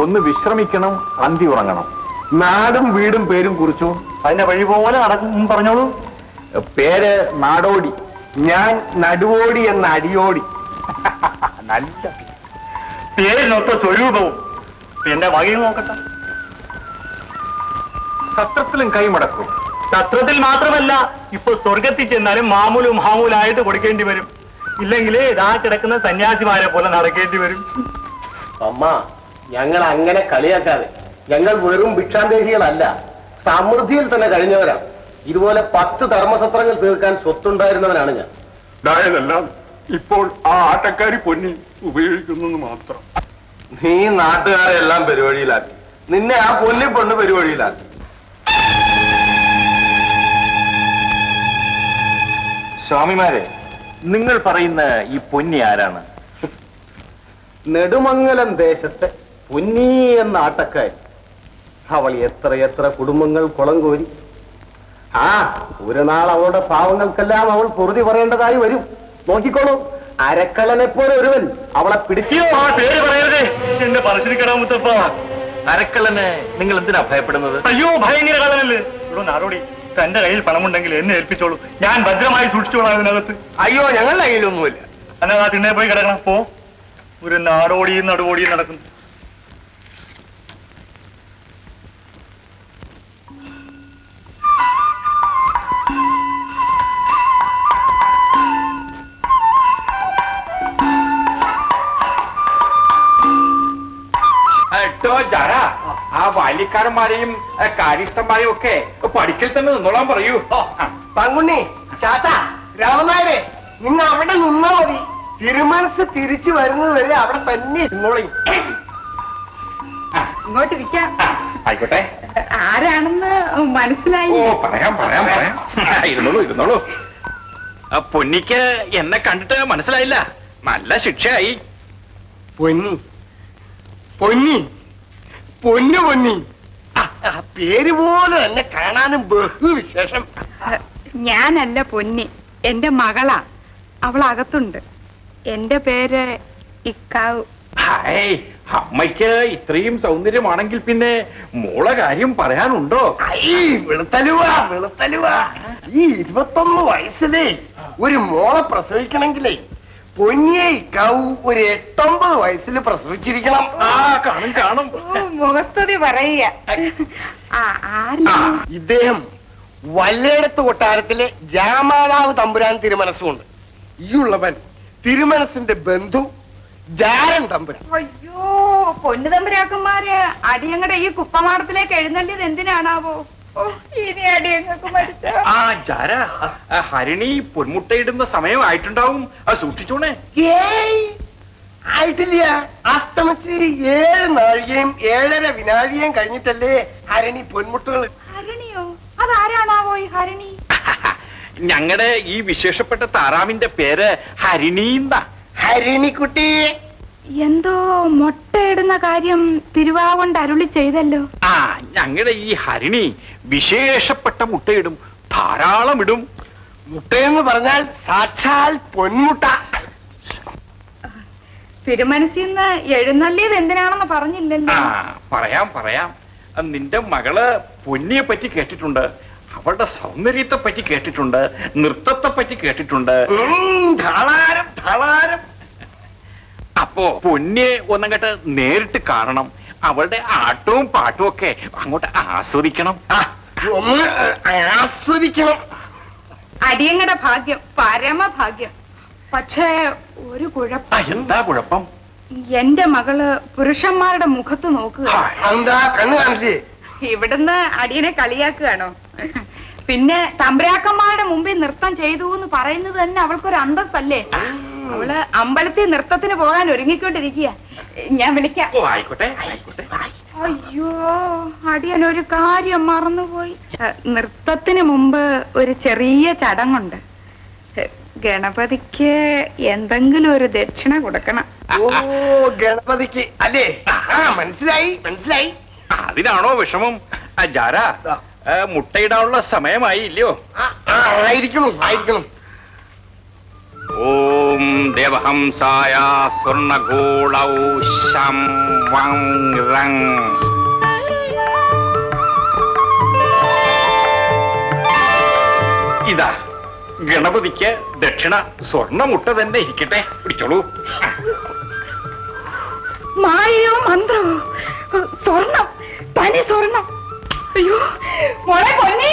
ഒന്ന് വിശ്രമിക്കണം, അന്തി ഉറങ്ങണം. നാടും വീടും പേരും കുറിച്ചു. അതിന്റെ വഴി പോലെ നടക്കും. പറഞ്ഞോളൂ. പേര് നാടോടി. ഞാൻ നടുവോടി എന്ന അടിയോടി. നല്ല പേരിനൊത്ത സ്വരൂപവും. എന്റെ വകയിൽ നോക്കട്ടെ. സത്രത്തിലും കൈമടക്കും. സത്രത്തിൽ മാത്രമല്ല, ഇപ്പൊ സ്വർഗത്തിൽ ചെന്നാലും മാമൂലും ഹാമൂലായിട്ട് കൊടുക്കേണ്ടി വരും. ഇല്ലെങ്കിൽ ഇതാ കിടക്കുന്ന സന്യാസിമാരെ പോലെ നടക്കേണ്ടി വരും. അമ്മ, ഞങ്ങൾ അങ്ങനെ കളിയാക്കാതെ. ഞങ്ങൾ വെറും ഭിക്ഷാന്തേഹികളല്ല, സമൃദ്ധിയിൽ തന്നെ കഴിഞ്ഞവരാണ്. ഇതുപോലെ 10 ധർമ്മസത്രങ്ങൾ തീർക്കാൻ സ്വത്തുണ്ടായിരുന്നവനാണ് ഞാൻ. ഇതായതെല്ലാം ഇപ്പോൾ ആ ആട്ടക്കാരി പൊന്നി ഉപയോഗിക്കുന്നു മാത്രം. നീ നാട്ടുകാരെ എല്ലാം പെരുവഴിയിലാക്കി. നിന്നെ ആ പൊന്നി പെണ്ണ് പെരുവഴിയിലാക്കി. സ്വാമിമാരെ, നിങ്ങൾ പറയുന്ന ഈ പൊന്നി ആരാണ്? നെടുമംഗലം ദേശത്തെ പൊന്നി എന്ന ആട്ടക്കാരി. അവൾ എത്രയെത്ര കുടുംബങ്ങൾ കുളം കോരി. ആ, ഒരു നാൾ അവളുടെ പാവങ്ങൾക്കെല്ലാം അവൾ പൊറുതി പറയേണ്ടതായി വരും. നോക്കിക്കോളൂ, അരക്കള്ളനെ പോലെ ഒരുവൻ അവളെ പിടിക്കോ. ആ പേര് പറയരുതേ, എന്റെ പറശ്ശിനിക്കട മുത്തപ്പ. അരക്കള്ളന് നിങ്ങൾ എന്തിനാ ഭയപ്പെടുന്നത്? അയ്യോ, ഭയങ്കര കള്ളനല്ലേ. ഇവിടെ നാടോടി, തന്റെ കയ്യിൽ പണമുണ്ടെങ്കിൽ എന്നെ ഏൽപ്പിച്ചോളൂ. ഞാൻ ഭദ്രമായി സൂക്ഷിച്ചോളാം അതിനകത്ത്. അയ്യോ, ഞങ്ങളുടെ കയ്യിലൊന്നുമില്ല. എന്നാൽ ആ തിണ്ണെ പോയി കിടക്കണം. പോ. ഒരു നാടോടിയും നടുവോടിയും നടക്കുന്നു. ആ ബാല്യക്കാരന്മാരെയും കാര്യസ്ഥന്മാരെയും ഒക്കെ പഠിക്കൽ തന്നെ നിന്നോളാൻ പറയൂ. പങ്കുണ്ണി, ചാത്ത, രാമനായരെ, നിങ്ങൾ അവിടെ നിന്നാ മതി. തിരുമനസ് തിരിച്ചു വരുന്നത് വരെ അവിടെ തന്നെ ഇരുന്നോളി. ഇങ്ങോട്ട് ഇരിക്കാം. ആയിക്കോട്ടെ. ആരാണെന്ന് മനസ്സിലായി? ഓ, പറയാം. ഇരുന്നോളൂ. പൊന്നിക്ക് എന്നെ കണ്ടിട്ട് മനസ്സിലായില്ല. നല്ല ശിക്ഷയായി. പൊന്നി, പൊന്നി, പൊന്നു പൊന്നി. ആ പേര് പോലെ തന്നെ കാണാനും ബഹുവിശേഷം. ഞാനല്ല പൊന്നി, എന്റെ മകളാ. അവൾ അകത്തുണ്ട്. എന്റെ പേര് ഇക്കാവു. ഹായ്, അമ്മയ്ക്ക് ഇത്രയും സൗന്ദര്യമാണെങ്കിൽ പിന്നെ മോളെ കാര്യം പറയാനുണ്ടോ? വെളുത്തലുവാ. ഈ 21 വയസ്സിലേ ഒരു മോളെ പ്രസവിക്കണമെങ്കിലേ പൊന്നിയെ ഇക്കാവു ഒരു 8-9 വയസ്സിൽ പ്രസവിച്ചിരിക്കണം. കാണും. മുഖസ്തുതി പറയുക. ഇദ്ദേഹം വല്ലേടത്ത് കൊട്ടാരത്തിലെ ജാമാതാവ് തമ്പുരാൻ തിരുമനസ്സുണ്ട്. ഈ ഉള്ളവൻ തിരുമനസിന്റെ ബന്ധു ജാരൻ തമ്പുരാൻ. അയ്യോ, പൊന്നു തമ്പുരാക്കന്മാര് അടിയങ്ങടെ ഈ കുപ്പമാടത്തിലേക്ക് എഴുന്നള്ളിയത് എന്തിനാണാവോ? ഇനി അടിയങ്ങൾക്ക് മരിച്ച ഹരിണി പൊന്മുട്ടയിടുന്ന സമയമായിട്ടുണ്ടാവും. അത് സൂക്ഷിച്ചോണേ. ആയിട്ടില്ല. അസ്തമിച്ച് 7 നാഴികയും 7.5 വിനാഴികയും കഴിഞ്ഞിട്ടല്ലേ ഹരണി പൊന്മുട്ടുകൾ. ഹരണിയോ? അതാരാണാവോ ഈ ഹരണി? ഞങ്ങളുടെ ഈ വിശേഷപ്പെട്ട താറാവിന്റെ പേര് ഹരിണീന്നാ. ഹരിണിക്കുട്ടി. എന്തോ മുട്ടയിടുന്ന കാര്യം തിരുവാവണ്ട് അരുളി ചെയ്തല്ലോ. ഞങ്ങളുടെ ഈ ഹരിണി വിശേഷപ്പെട്ട മുട്ടയിടും, ധാരാളം ഇടും. മുട്ടയെന്ന് പറഞ്ഞാൽ സാക്ഷാൽ പൊന്മുട്ട. തിരുമനസിന്ന് എഴുന്നള്ളിയത് എന്തിനാണെന്ന് പറഞ്ഞില്ലല്ലോ. പറയാം. നിന്റെ മകള് പൊന്നിയെ പറ്റി കേട്ടിട്ടുണ്ട്, അവളുടെ സൗന്ദര്യത്തെ പറ്റി കേട്ടിട്ടുണ്ട്, നൃത്തത്തെ പറ്റി കേട്ടിട്ടുണ്ട്. ധാരാളം. അപ്പോ പൊന്നിയെ ഒന്നങ്ങട്ട് നേരിട്ട് കാണണം. അവളുടെ ആട്ടവും പാട്ടും ഒക്കെ അങ്ങോട്ട് ആസ്വദിക്കണം. അടിയങ്ങടെ ഭാഗ്യം, പരമഭാഗ്യം. പക്ഷേ ഒരു കുഴപ്പം. എന്താ കുഴപ്പം? എന്റെ മകള് പുരുഷന്മാരുടെ മുഖത്ത് നോക്കുക. എന്താ കണ്ണു കാണില്ലേ? ഇവിടുന്ന് അടിയനെ കളിയാക്കുകയാണോ? പിന്നെ തമ്പുരാക്കന്മാരുടെ മുമ്പിൽ നൃത്തം ചെയ്തു എന്ന് പറയുന്നത് തന്നെ അവൾക്കൊരു അന്തസ്സല്ലേ. അവള് അമ്പലത്തിൽ നൃത്തത്തിന് പോകാൻ ഒരുങ്ങിക്കൊണ്ടിരിക്കുക. ഞാൻ വിളിക്കാം. ആയിക്കോട്ടെ. അയ്യോ, അടിയൻ ഒരു കാര്യം മറന്നുപോയി. നൃത്തത്തിന് മുമ്പ് ഒരു ചെറിയ ചടങ്ങുണ്ട്. ഗണപതിക്ക് എന്തെങ്കിലും ഒരു ദക്ഷിണ കൊടുക്കണം. ഓ, ഗണപതിക്ക് അല്ലേ? മനസ്സിലായി. അതിനാണോ വിഷമം? ജാര, മുട്ടയിടാനുള്ള സമയമായി ഇല്ലയോ? ആയിരിക്കണം. ഓം ഓം ദേവഹംസായ സ്വർണഗോളൗ ശം വം രംഗ്. ഇതാ ഗണപതിക്ക് ദക്ഷിണ. സ്വർണ്ണമുട്ട തന്നെ ഇരിക്കട്ടെ, പിടിച്ചോളൂ. മായയോ മന്ത്രമോ? സ്വർണം, തനി സ്വർണം. അയ്യോ മോളെ പൊന്നി,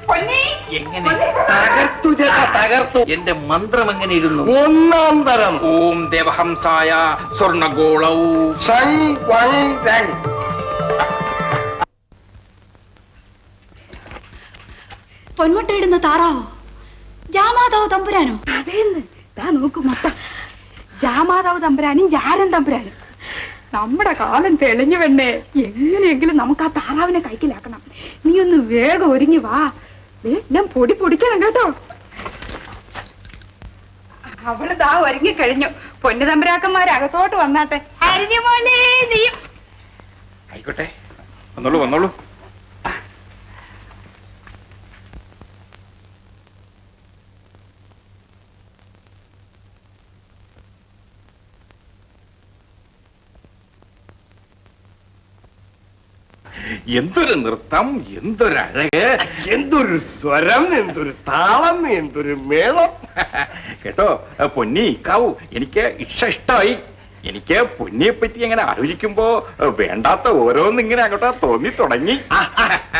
പൊന്നി. എങ്ങനെ തകർത്തു ചേട്ടാ, തകർത്തു. എന്റെ മന്ത്രം എങ്ങനെ ഇരുന്നു? ഒന്നാം തരം. ഓം ദേവഹംസായ സ്വർണഗോളൗ. ഷങ് വങ് രങ്. പൊന്മുട്ടയിടുന്ന താറാവോ? ജാമാതാവ് തമ്പുരാനോ? അതേന്ന് ദാ നോക്കൂ മൊത്ത. ജാമാതാവ് തമ്പുരാനും ജാരൻ തമ്പുരാനും. നമ്മുടെ കാലം തെളിഞ്ഞു വേണ്ടേ? എങ്ങനെയെങ്കിലും നമുക്ക് ആ താറാവിനെ കൈക്കലാക്കണം. നീ ഒന്ന് വേഗം ഒരുങ്ങി വാ. എല്ലാം പൊടി പൊടിക്കണം കേട്ടോ. അവള് ദാ ഒരുങ്ങി കഴിഞ്ഞു. പൊന്നു തമ്പുരാക്കന്മാര് അകത്തോട്ട് വന്നാട്ടെ. ഹരിമോളേ നീയും. ആയിക്കോട്ടെ, വന്നോളൂ വന്നോളൂ. എന്തൊരു നൃത്തം, എന്തൊരു അഴക്, എന്തൊരു സ്വരം, എന്തൊരു താളം, എന്തൊരു മേളം. കേട്ടോ പൊന്നി കാവു, എനിക്ക് ഇഷ്ടമായി. എനിക്ക് പൊന്നിയെ പറ്റി അങ്ങനെ ആലോചിക്കുമ്പോ വേണ്ടാത്ത ഓരോന്നിങ്ങനെ അങ്ങോട്ട് തോന്നി തുടങ്ങി.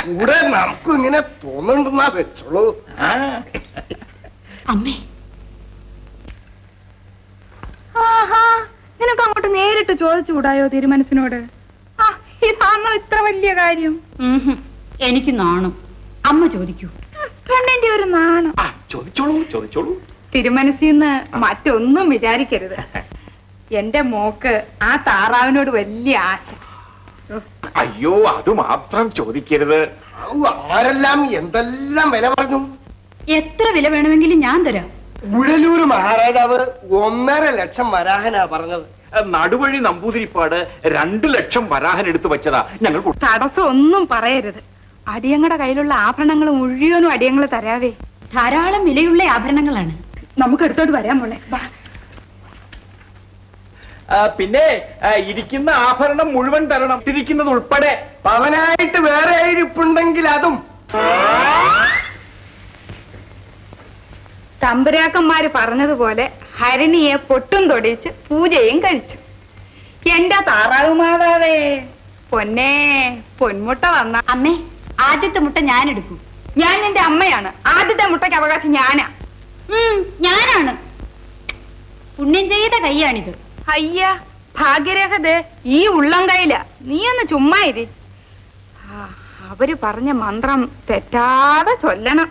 കൂടെ നമുക്കും ഇങ്ങനെ തോന്നുന്നുണ്ടെന്നാ വെച്ചോളൂ. അമ്മേ, ആഹാ, നിനക്ക് അങ്ങോട്ട് നേരിട്ട് ചോദിച്ചുകൂടായോ തിരുമനസിനോട്? ആ, ഇതാണോ ഇത്ര വലിയ കാര്യം? എനിക്ക് നാണം. അമ്മ ചോദിക്കൂ. പെണ്ണിന്റെ ഒരു നാണം. ചോദിച്ചോളൂ ചോദിച്ചോളൂ. തിരുമനസിന്ന് മറ്റൊന്നും വിചാരിക്കരുത്. എന്റെ മോക്ക് ആ താറാവിനോട് വലിയ ആശ. അയ്യോ, അത് മാത്രം ചോദിക്കരുത്. ആരെല്ലാം എന്തെല്ലാം വില പറഞ്ഞു. എത്ര വില വേണമെങ്കിലും ഞാൻ തരാം. ഉഴലൂര് മഹാരാജാവ് 1.5 ലക്ഷം വരാഹനാ പറഞ്ഞത്. നടുവഴി നമ്പൂതിരിപ്പാട് 2 ലക്ഷം വരാഹൻ എടുത്തു വെച്ചതാ ഞങ്ങൾ. തടസ്സം ഒന്നും പറയരുത്. അടിയങ്ങളുടെ കയ്യിലുള്ള ആഭരണങ്ങൾ മുഴുവനും അടിയങ്ങൾ തരാവേ. ധാരാളം വിലയുള്ള ആഭരണങ്ങളാണ്. നമുക്ക് എടുത്തോട്ട് വരാൻ മോളെ. പിന്നെ ഇരിക്കുന്ന ആഭരണം മുഴുവൻ തരണം, ഇരിക്കുന്നത് ഉൾപ്പെടെ. പവനായിട്ട് വേറെ ഇരിപ്പുണ്ടെങ്കിൽ അതും. തമ്പുരാക്കന്മാര് പറഞ്ഞതുപോലെ ഹരിണിയെ പൊട്ടും തൊടിച്ച് പൂജയും കഴിച്ചു. എന്റെ താറാവ് മാതാവേ, പൊന്നേ, പൊന്മുട്ട വന്ന. അമ്മേ, ആദ്യത്തെ മുട്ട ഞാൻ എടുക്കും. ഞാൻ നിന്റെ അമ്മയാണ്. ആദ്യത്തെ മുട്ടയ്ക്ക് അവകാശം ഞാനാ. ഞാനാണ്. പുണ്യം ചെയ്ത കൈയാണിത്. അയ്യ, ഭാഗ്യരേഖത് ഈ ഉള്ളം കയ്യില. നീ ഒന്ന് ചുമ്മാ ഇരി. അവര് പറഞ്ഞ മന്ത്രം തെറ്റാതെ ചൊല്ലണം.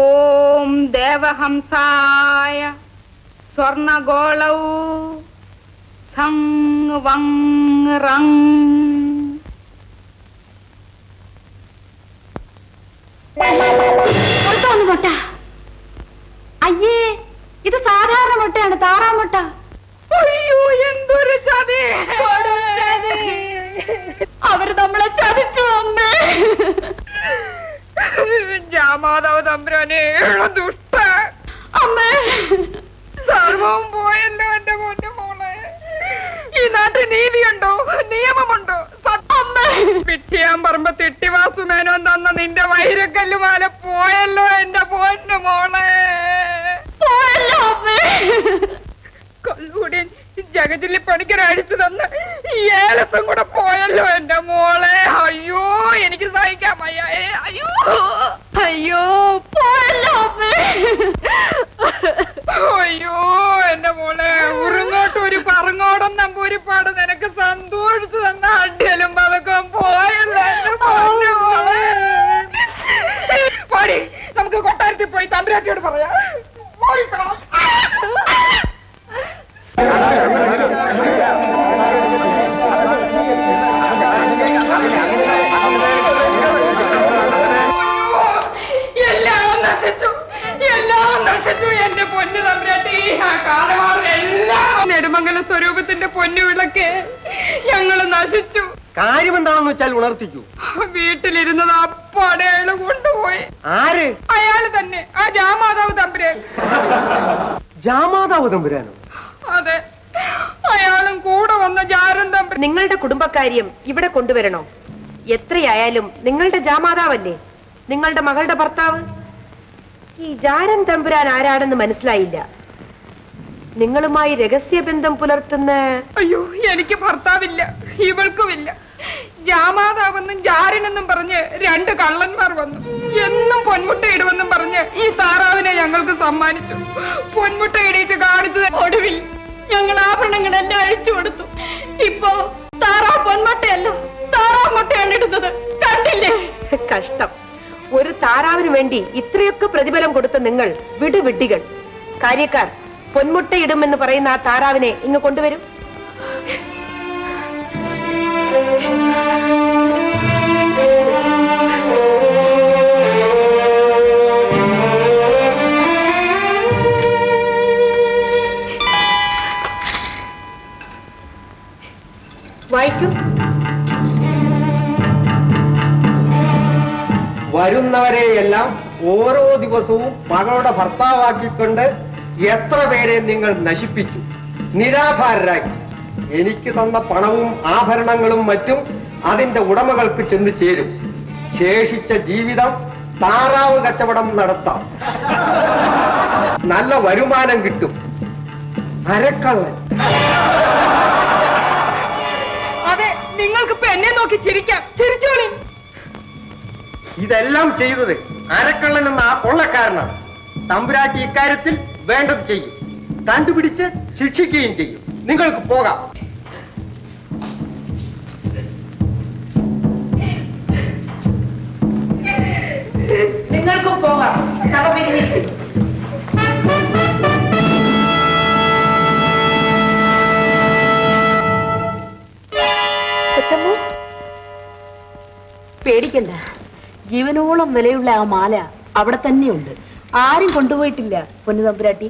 ഓം ദേവഹംസായ സ്വർണഗോളൗ സംഗ് വങ് റങ്. കൊടുത്തോന്ന് മുട്ട. അയ്യേ, ഇത് സാധാരണ മുട്ടയാണ്, താറാമുട്ട. അയ്യോ, എന്തൊരു ചതി! അവര് നമ്മളെ ചതിച്ചു. അമ്മേ, ജാമാതാവ് തമ്പുരാനെ, ദുഷ്ട. അമ്മേ, സർവവും പോയല്ലോ എന്റെ പൊന്നു മോളെ. ഈ നാട്ടിൽ നീതിയുണ്ടോ? നിയമമുണ്ടോ? പിറ്റിയാൻ പറമ്പ് തിട്ടിവാസുമേനോൻ തന്ന നിന്റെ വൈരക്കല്ലുമാല പോയല്ലോ എന്റെ പൊന്നു മോളെ. പോയല്ലോ അമ്മേ. കള്ളുകൂടി ജഗജില്ലി പണിക്കർ അടിച്ചു തന്ന ഈ ഏലസം കൂടെ പോയല്ലോ എന്റെ മോളെ. അയ്യോ, എനിക്ക് സഹിക്കാൻ വയ്യ. അയ്യോ അയ്യോ, പോയല്ലോ അമ്മേ. അയ്യോ എന്റെ മോളെ, ഉറുങ്ങോട്ട് ഒരു പറങ്ങോടം നമ്പൂരിപ്പാട് നിനക്ക് സന്തോഷിച്ചു തന്ന അടിയലും പതക്കവും പോയല്ലോ എന്റെ പൊന്നു മോളെ. പാടി, നമുക്ക് കൊട്ടാരത്തിൽ പോയി തമ്പുരാട്ടിയോട് പറയാം. എല്ലാം നശിച്ചു, എല്ലാം നശിച്ചു എന്റെ പൊന്നു തമ്പുരാട്ടി. കാര്യം എന്താണെന്ന് വെച്ചാൽ ഉണർത്തിക്കൂ. വീട്ടിലിരുന്നത് അപ്പാടെ അയാള് കൊണ്ടുപോയി. ആര്? അയാള് തന്നെ, ആ ജാമാതാവ് തമ്പുരാൻ. ജാമാതാവ് തമ്പുരാനോ? അതെ, അയാളും കൂടെ വന്ന ജാരൻ തമ്പുരാൻ. നിങ്ങളുടെ കുടുംബക്കാര്യം ഇവിടെ കൊണ്ടുവരണോ? എത്രയായാലും നിങ്ങളുടെ ജാമാതാവല്ലേ, നിങ്ങളുടെ മകളുടെ ഭർത്താവ്. ഈ ജാരൻ തമ്പുരാൻ ആരാണെന്ന് മനസ്സിലായില്ല. നിങ്ങളുമായി രഹസ്യബന്ധം പുലർത്തുന്ന... അയ്യോ, എനിക്ക് ഭർത്താവില്ല, ഇവൾക്കുമില്ല. ജാമാതാവെന്നും ജാരനെന്നും പറഞ്ഞ് 2 കള്ളന്മാർ വന്നു. എന്നും പൊന്മുട്ടയിടുമെന്നും പറഞ്ഞ് ഈ താറാവിനെ ഞങ്ങൾക്ക് സമ്മാനിച്ചു. പൊന്മുട്ടയിടിച്ച് കാണിച്ചു. ഒടുവിൽ ഞങ്ങൾ ആഭരണങ്ങളെല്ലാം അഴിച്ചു കൊടുത്തു. ഇപ്പോ താറാവ് പൊന്മുട്ടയല്ല, താറാവ് മുട്ടയാണ് ഇടുന്നത്. കണ്ടില്ലേ? കഷ്ടം. ഒരു താറാവിന് വേണ്ടി ഇത്രയൊക്കെ പ്രതിഫലം കൊടുത്ത നിങ്ങൾ വിടുവിഡ്ഢികൾ. കാര്യക്കാർ, പൊന്മുട്ടയിടുമെന്ന് പറയുന്ന ആ താറാവിനെ ഇങ്ങ് കൊണ്ടുവരും. വായിക്കൂ. വരുന്നവരെയെല്ലാം ഓരോ ദിവസവും മകളുടെ ഭർത്താവാക്കിക്കൊണ്ട് എത്ര പേരെ നിങ്ങൾ നശിപ്പിച്ചു, നിരാധാരരാക്കി. എനിക്ക് തന്ന പണവും ആഭരണങ്ങളും മറ്റും അതിന്റെ ഉടമകൾക്ക് ചെന്ന് ചേരും. ശേഷിച്ച ജീവിതം താറാവ് കച്ചവടം നടത്താം. നല്ല വരുമാനം കിട്ടും. അരക്കള്ളൻ. അതെ, നിങ്ങൾക്കിപ്പോ എന്നെ നോക്കി ചിരിക്കാം. ചിരിച്ചോളി. ഇതെല്ലാം ചെയ്തത് അരക്കള്ളൻ എന്ന ആ കൊള്ളക്കാരനാണ്. തമ്പുരാട്ടി ഇക്കാര്യത്തിൽ വേണ്ടത് ചെയ്യും, കണ്ടുപിടിച്ച് ശിക്ഷിക്കുകയും ചെയ്യും. നിങ്ങൾക്ക് പോകാം. നിങ്ങൾക്കും പോകാം. സഭ പിരിഞ്ഞിരിക്കും. കൊച്ചമ്മു, പേടിക്കണ്ട. ജീവനോളം വിലയുള്ള ആ മാല അവിടെ തന്നെയുണ്ട്. ആരും കൊണ്ടുപോയിട്ടില്ല പൊന്നു തമ്പുരാട്ടി.